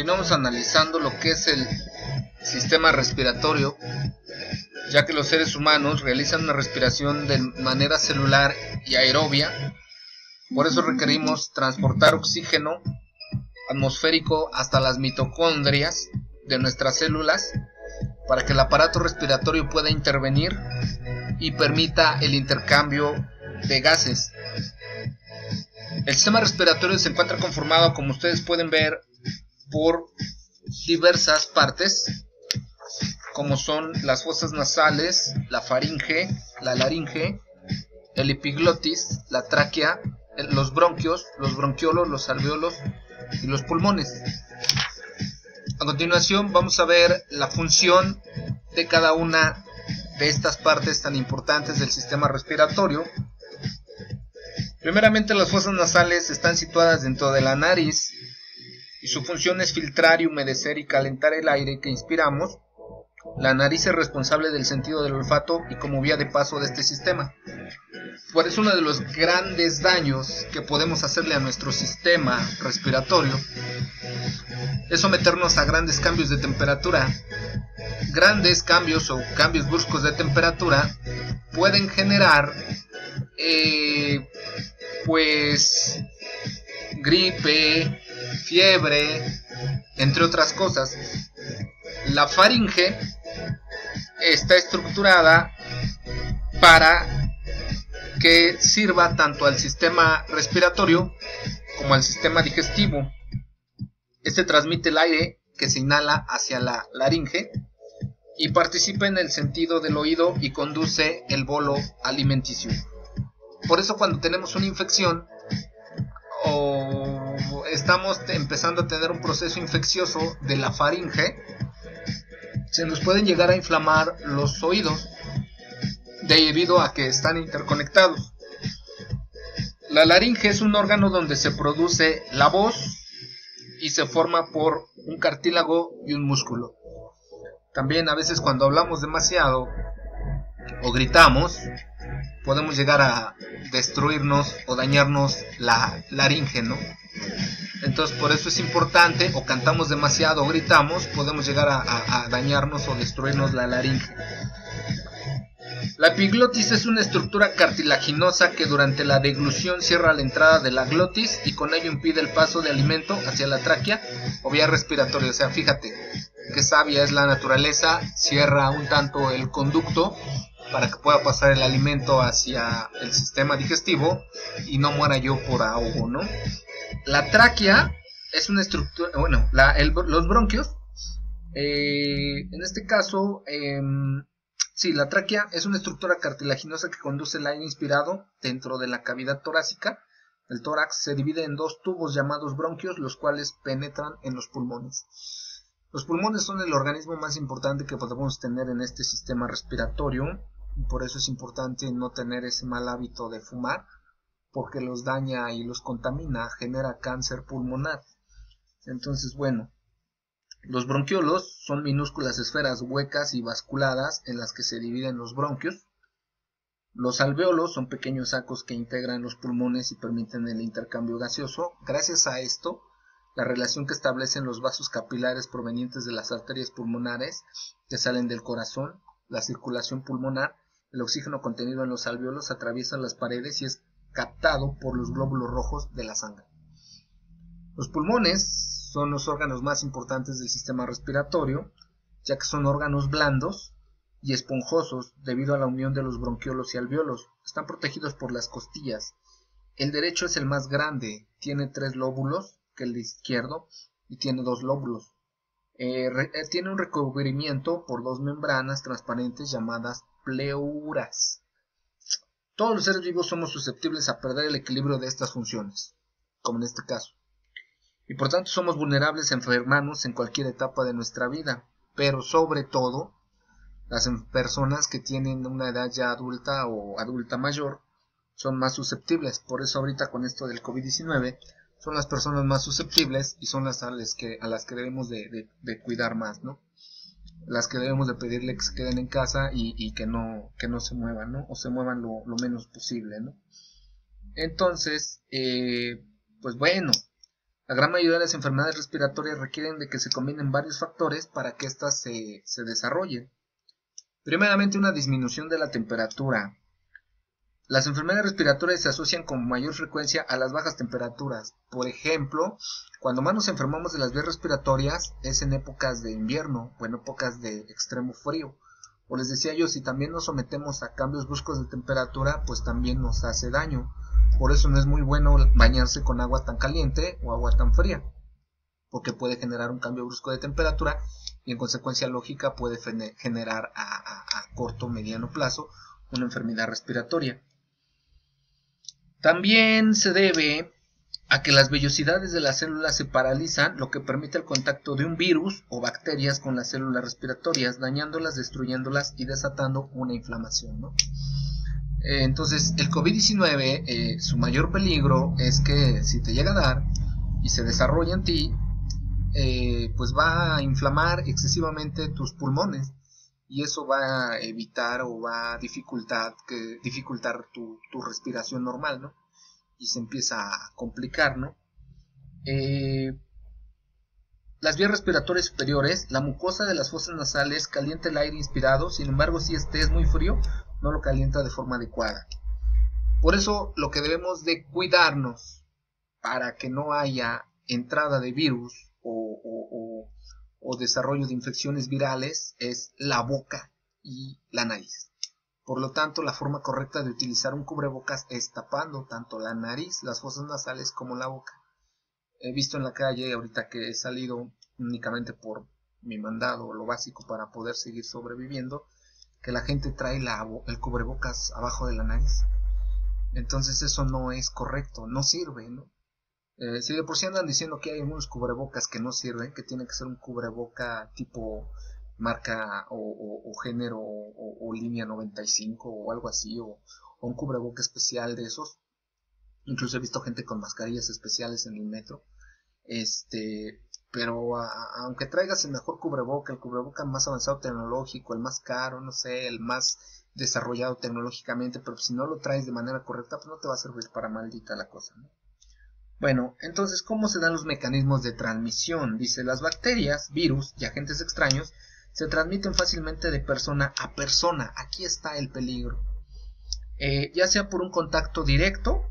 continuamos analizando lo que es el sistema respiratorio, ya que los seres humanos realizan una respiración de manera celular y aerobia. Por eso requerimos transportar oxígeno atmosférico hasta las mitocondrias de nuestras células para que el aparato respiratorio pueda intervenir y permita el intercambio de gases. El sistema respiratorio se encuentra conformado, como ustedes pueden ver, por diversas partes, como son las fosas nasales, la faringe, la laringe, el epiglotis, la tráquea, los bronquios, los bronquiolos, los alveolos y los pulmones. A continuación vamos a ver la función de cada una de estas partes tan importantes del sistema respiratorio. Primeramente, las fosas nasales están situadas dentro de la nariz y su función es filtrar y humedecer y calentar el aire que inspiramos. La nariz es responsable del sentido del olfato y como vía de paso de este sistema. Por eso uno de los grandes daños que podemos hacerle a nuestro sistema respiratorio es someternos a grandes cambios de temperatura. Grandes cambios o cambios bruscos de temperatura pueden generar gripe, fiebre, entre otras cosas. La faringe está estructurada para que sirva tanto al sistema respiratorio como al sistema digestivo. Este transmite el aire que se inhala hacia la laringe y participa en el sentido del oído y conduce el bolo alimenticio. Por eso cuando tenemos una infección o estamos empezando a tener un proceso infeccioso de la faringe, se nos pueden llegar a inflamar los oídos debido a que están interconectados. La laringe es un órgano donde se produce la voz y se forma por un cartílago y un músculo. También a veces cuando hablamos demasiado o gritamos, podemos llegar a destruirnos o dañarnos la laringe, ¿no? Entonces por eso es importante, o cantamos demasiado o gritamos, podemos llegar a dañarnos o destruirnos la laringe. La epiglotis es una estructura cartilaginosa que durante la deglución cierra la entrada de la glotis y con ello impide el paso de alimento hacia la tráquea o vía respiratoria. O sea, fíjate qué sabia es la naturaleza, cierra un tanto el conducto para que pueda pasar el alimento hacia el sistema digestivo y no muera yo por ahogo, ¿no? La tráquea es una estructura, los bronquios, en este caso, la tráquea es una estructura cartilaginosa que conduce el aire inspirado dentro de la cavidad torácica. El tórax se divide en dos tubos llamados bronquios, los cuales penetran en los pulmones. Los pulmones son el organismo más importante que podemos tener en este sistema respiratorio, y por eso es importante no tener ese mal hábito de fumar, porque los daña y los contamina, genera cáncer pulmonar. Entonces, bueno, los bronquiolos son minúsculas esferas huecas y basculadas en las que se dividen los bronquios. Los alveolos son pequeños sacos que integran los pulmones y permiten el intercambio gaseoso. Gracias a esto, la relación que establecen los vasos capilares provenientes de las arterias pulmonares que salen del corazón, la circulación pulmonar, el oxígeno contenido en los alveolos atraviesa las paredes y es captado por los glóbulos rojos de la sangre. Los pulmones son los órganos más importantes del sistema respiratorio, ya que son órganos blandos y esponjosos debido a la unión de los bronquiolos y alveolos. Están protegidos por las costillas. El derecho es el más grande, tiene 3 lóbulos que el izquierdo y tiene 2 lóbulos. Tiene un recubrimiento por 2 membranas transparentes llamadas pleuras. Todos los seres vivos somos susceptibles a perder el equilibrio de estas funciones, como en este caso. Y por tanto somos vulnerables a enfermarnos en cualquier etapa de nuestra vida, pero sobre todo las personas que tienen una edad ya adulta o adulta mayor son más susceptibles. Por eso ahorita con esto del COVID-19 son las personas más susceptibles y son las a las que debemos de cuidar más, ¿no? Las que debemos de pedirle que se queden en casa y que no se muevan, ¿no? O se muevan lo menos posible, ¿no? Entonces, pues bueno, La gran mayoría de las enfermedades respiratorias requieren de que se combinen varios factores para que éstas se desarrollen. Primeramente, una disminución de la temperatura. Las enfermedades respiratorias se asocian con mayor frecuencia a las bajas temperaturas. Por ejemplo, cuando más nos enfermamos de las vías respiratorias es en épocas de invierno o en épocas de extremo frío. O les decía yo, si también nos sometemos a cambios bruscos de temperatura, pues también nos hace daño. Por eso no es muy bueno bañarse con agua tan caliente o agua tan fría, porque puede generar un cambio brusco de temperatura y en consecuencia lógica puede generar a corto o mediano plazo una enfermedad respiratoria. También se debe a que las vellosidades de las células se paralizan, lo que permite el contacto de un virus o bacterias con las células respiratorias, dañándolas, destruyéndolas y desatando una inflamación, ¿no? Entonces, el COVID-19, su mayor peligro es que si te llega a dar y se desarrolla en ti, pues va a inflamar excesivamente tus pulmones y eso va a evitar o va a dificultar tu respiración normal, ¿no? Y se empieza a complicar, ¿no? Las vías respiratorias superiores, la mucosa de las fosas nasales calienta el aire inspirado, sin embargo, si este es muy frío, no lo calienta de forma adecuada. Por eso, lo que debemos de cuidarnos para que no haya entrada de virus o desarrollo de infecciones virales es la boca y la nariz. Por lo tanto, la forma correcta de utilizar un cubrebocas es tapando tanto la nariz, las fosas nasales como la boca. He visto en la calle, ahorita que he salido únicamente por mi mandado, lo básico para poder seguir sobreviviendo, que la gente trae el cubrebocas abajo de la nariz. Entonces eso no es correcto, no sirve, ¿no? Si de por sí andan diciendo que hay algunos cubrebocas que no sirven, que tiene que ser un cubreboca tipo marca o género o línea 95 o algo así, o un cubreboca especial de esos. Incluso he visto gente con mascarillas especiales en el metro. Pero aunque traigas el mejor cubreboca, el cubreboca más avanzado tecnológico, el más caro, no sé, el más desarrollado tecnológicamente, pero si no lo traes de manera correcta, pues no te va a servir para maldita la cosa, ¿no? Bueno, entonces, ¿cómo se dan los mecanismos de transmisión? Dice, las bacterias, virus y agentes extraños se transmiten fácilmente de persona a persona. Aquí está el peligro. Ya sea por un contacto directo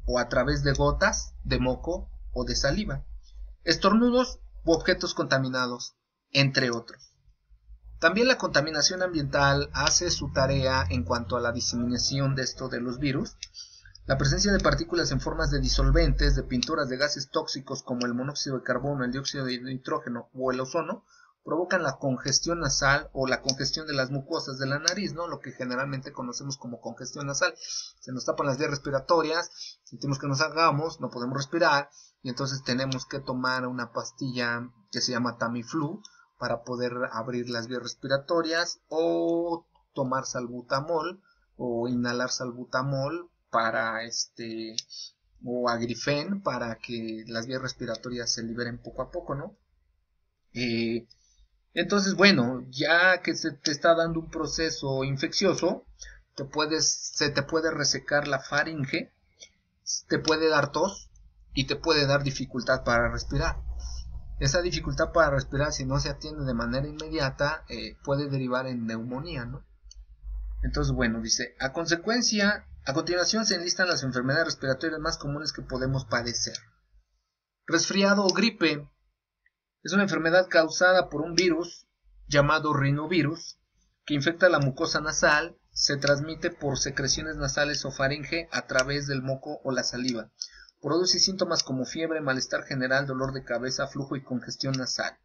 o a través de gotas de moco o de saliva, estornudos u objetos contaminados, entre otros. También la contaminación ambiental hace su tarea en cuanto a la diseminación de los virus. La presencia de partículas en formas de disolventes, de pinturas de gases tóxicos como el monóxido de carbono, el dióxido de nitrógeno o el ozono provocan la congestión nasal o la congestión de las mucosas de la nariz, ¿no? Lo que generalmente conocemos como congestión nasal. Se nos tapan las vías respiratorias, sentimos que nos ahogamos, no podemos respirar y entonces tenemos que tomar una pastilla que se llama Tamiflu para poder abrir las vías respiratorias, o tomar salbutamol o inhalar salbutamol para o Agrifen para que las vías respiratorias se liberen poco a poco, ¿no? Entonces, bueno, ya que se te está dando un proceso infeccioso, se te puede resecar la faringe, te puede dar tos y te puede dar dificultad para respirar. Esa dificultad para respirar, si no se atiende de manera inmediata, puede derivar en neumonía, ¿no? Entonces, bueno, dice, a continuación se enlistan las enfermedades respiratorias más comunes que podemos padecer. Resfriado o gripe es una enfermedad causada por un virus llamado rinovirus que infecta la mucosa nasal, se transmite por secreciones nasales o faringe a través del moco o la saliva. Produce síntomas como fiebre, malestar general, dolor de cabeza, flujo y congestión nasal.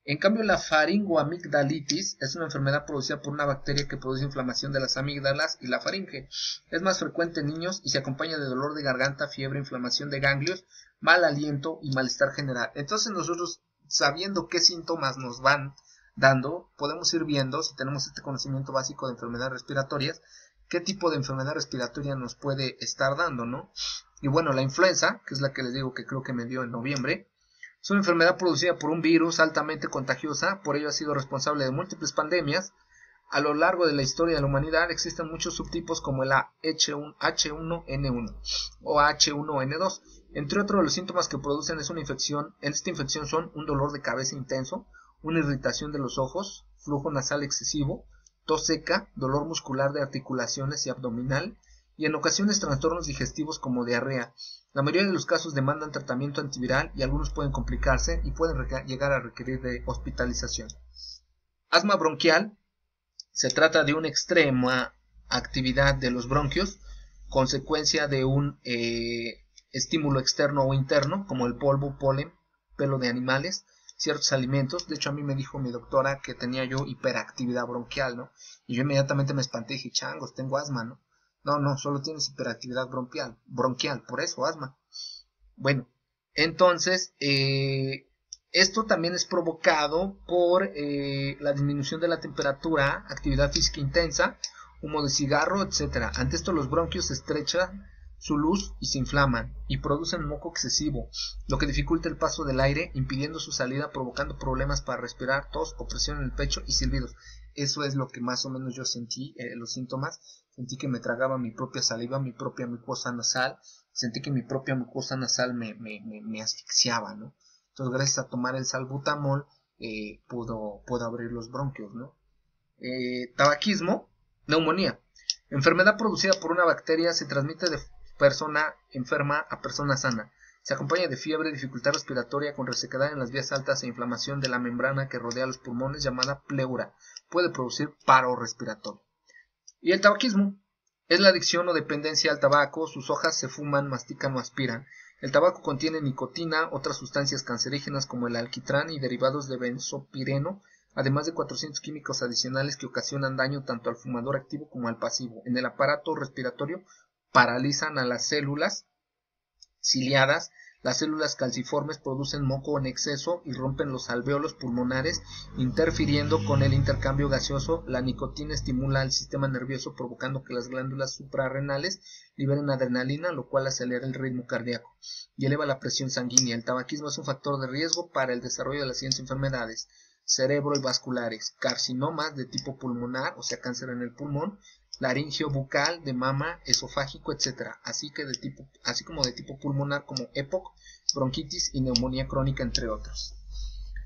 En cambio, la faringoamigdalitis es una enfermedad producida por una bacteria que produce inflamación de las amígdalas y la faringe. Es más frecuente en niños y se acompaña de dolor de garganta, fiebre, inflamación de ganglios, mal aliento y malestar general. Entonces nosotros, sabiendo qué síntomas nos van dando, podemos ir viendo, si tenemos este conocimiento básico de enfermedades respiratorias, qué tipo de enfermedad respiratoria nos puede estar dando, ¿no? Y bueno, la influenza, que es la que les digo que creo que me dio en noviembre, es una enfermedad producida por un virus altamente contagiosa, por ello ha sido responsable de múltiples pandemias, A lo largo de la historia de la humanidad existen muchos subtipos como el H1N1 o H1N2. Entre otros, los síntomas que producen esta infección son un dolor de cabeza intenso, una irritación de los ojos, flujo nasal excesivo, tos seca, dolor muscular de articulaciones y abdominal, y en ocasiones trastornos digestivos como diarrea. La mayoría de los casos demandan tratamiento antiviral y algunos pueden complicarse y pueden llegar a requerir de hospitalización. Asma bronquial. Se trata de una extrema actividad de los bronquios, consecuencia de un estímulo externo o interno, como el polvo, polen, pelo de animales, ciertos alimentos. De hecho, a mí me dijo mi doctora que tenía yo hiperactividad bronquial, ¿no? Y yo inmediatamente me espanté y dije, changos, tengo asma, ¿no? No, solo tienes hiperactividad bronquial, por eso asma. Bueno, entonces, esto también es provocado por la disminución de la temperatura, actividad física intensa, humo de cigarro, etc. Ante esto los bronquios se estrechan su luz y se inflaman y producen moco excesivo, lo que dificulta el paso del aire, impidiendo su salida, provocando problemas para respirar, tos, opresión en el pecho y silbidos. Eso es lo que más o menos yo sentí, los síntomas. Sentí que me tragaba mi propia saliva, mi propia mucosa nasal. Sentí que mi propia mucosa nasal me asfixiaba, ¿no? Entonces, gracias a tomar el salbutamol, puedo abrir los bronquios, ¿no? Tabaquismo, neumonía. Enfermedad producida por una bacteria, se transmite de persona enferma a persona sana. Se acompaña de fiebre, dificultad respiratoria con resequedad en las vías altas e inflamación de la membrana que rodea los pulmones llamada pleura. Puede producir paro respiratorio. Y el tabaquismo es la adicción o dependencia al tabaco. Sus hojas se fuman, mastican o aspiran. El tabaco contiene nicotina, otras sustancias cancerígenas como el alquitrán y derivados de benzopireno, además de 400 químicos adicionales que ocasionan daño tanto al fumador activo como al pasivo. En el aparato respiratorio paralizan a las células ciliadas. Las células calciformes producen moco en exceso y rompen los alvéolos pulmonares, interfiriendo con el intercambio gaseoso. La nicotina estimula al sistema nervioso, provocando que las glándulas suprarrenales liberen adrenalina, lo cual acelera el ritmo cardíaco y eleva la presión sanguínea. El tabaquismo es un factor de riesgo para el desarrollo de las siguientes enfermedades: cerebro y vasculares, carcinomas de tipo pulmonar, o sea, cáncer en el pulmón, laringio bucal, de mama, esofágico, etc., así como de tipo pulmonar como EPOC, bronquitis y neumonía crónica, entre otros.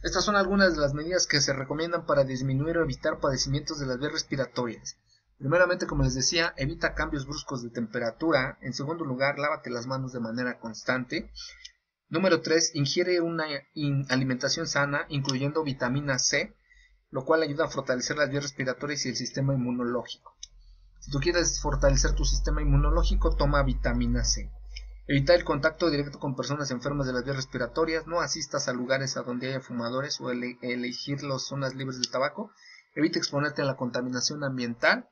Estas son algunas de las medidas que se recomiendan para disminuir o evitar padecimientos de las vías respiratorias. Primeramente, como les decía, evita cambios bruscos de temperatura. En segundo lugar, lávate las manos de manera constante. Número 3, ingiere una alimentación sana, incluyendo vitamina C, lo cual ayuda a fortalecer las vías respiratorias y el sistema inmunológico. Si tú quieres fortalecer tu sistema inmunológico, toma vitamina C. Evita el contacto directo con personas enfermas de las vías respiratorias. No asistas a lugares a donde haya fumadores o elegir las zonas libres de tabaco. Evita exponerte a la contaminación ambiental.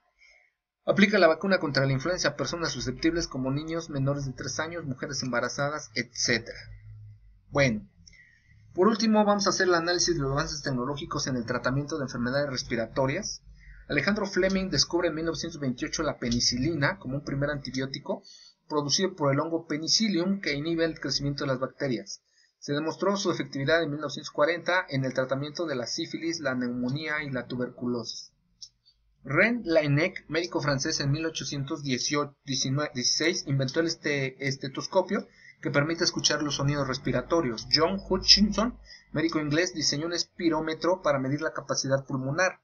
Aplica la vacuna contra la influenza a personas susceptibles como niños menores de 3 años, mujeres embarazadas, etc. Bueno, por último vamos a hacer el análisis de los avances tecnológicos en el tratamiento de enfermedades respiratorias. Alejandro Fleming descubre en 1928 la penicilina como un primer antibiótico producido por el hongo Penicillium que inhibe el crecimiento de las bacterias. Se demostró su efectividad en 1940 en el tratamiento de la sífilis, la neumonía y la tuberculosis. René Laennec, médico francés, en 1816 inventó el estetoscopio que permite escuchar los sonidos respiratorios. John Hutchinson, médico inglés, diseñó un espirómetro para medir la capacidad pulmonar.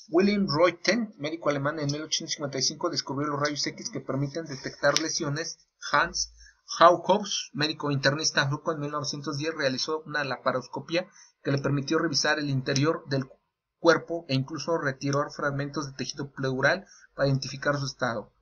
Wilhelm Röntgen, médico alemán, en 1855 descubrió los rayos X que permiten detectar lesiones. Hans Hauhaus, médico internista sueco, en 1910 realizó una laparoscopia que le permitió revisar el interior del cuerpo e incluso retiró fragmentos de tejido pleural para identificar su estado.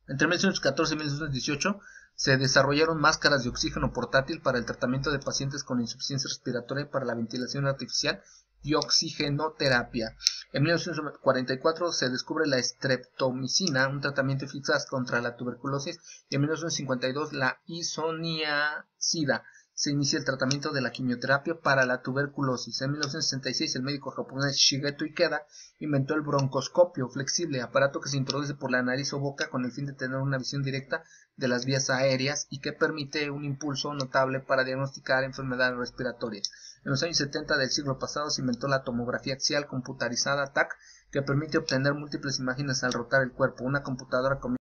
Entre 1914 y 1918 se desarrollaron máscaras de oxígeno portátil para el tratamiento de pacientes con insuficiencia respiratoria y para la ventilación artificial y oxigenoterapia. En 1944 se descubre la streptomicina, un tratamiento eficaz contra la tuberculosis, y en 1952 la isoniazida. Se inicia el tratamiento de la quimioterapia para la tuberculosis. En 1966 el médico japonés Shigeto Ikeda inventó el broncoscopio flexible, aparato que se introduce por la nariz o boca con el fin de tener una visión directa de las vías aéreas y que permite un impulso notable para diagnosticar enfermedades respiratorias. En los años 70 del siglo pasado se inventó la tomografía axial computarizada TAC, que permite obtener múltiples imágenes al rotar el cuerpo. Una computadora comienza